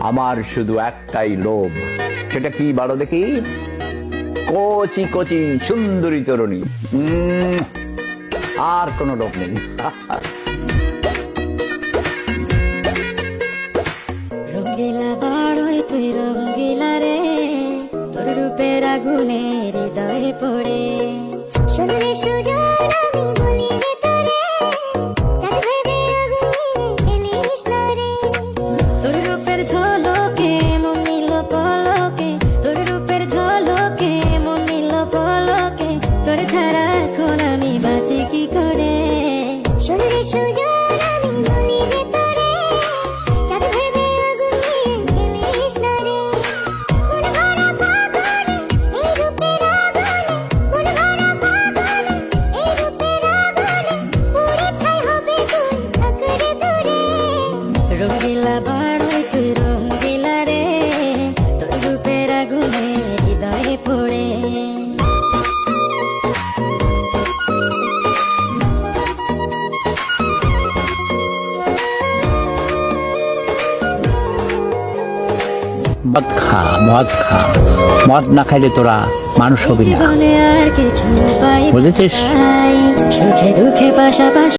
আমার শুধু একটাই লোভ, সেটা কি বলো দেখি? কচি কচি সুন্দরী তরুণী, আর কোনো লোভ নেই। রঙ্গিলা বাড়ই তুই রঙ্গিলা রে, তোর রূপের আগুনে হৃদয়ে পড়ে। শুনলে সুজন আমি বলি যে তোরে, চাঁদ ভেবে আগুন ফেলিস না রে। তোর রূপের ঝলকে মন নিল পলকে, তোর রূপের ঝলকে মন নিল পলকে, তোর ছাড়া এখন আমি বাঁচি কি করে। শুনলে সুজন আমি বলি যে তোরে, চাঁদ ভেবে আগুন ফেলিস না রে। মন ভরা ফাগুনে এই রূপের আগুনে, মন ভরা ফাগুনে এই রূপের আগুনে, পুড়ে ছাই হবে তুই থাকরে দূরে। রঙ্গিলা বাড়ই তুই রঙ্গিলা রে, তোর রূপের আগুনে হৃদয়ে পড়ে। মদ খা, মদ খা, মদ না খাইলে তোরা মানুষ হবি না, জীবনে আর কিছু পাই বুঝেছিস? সুখে দুঃখে পাশাপাশি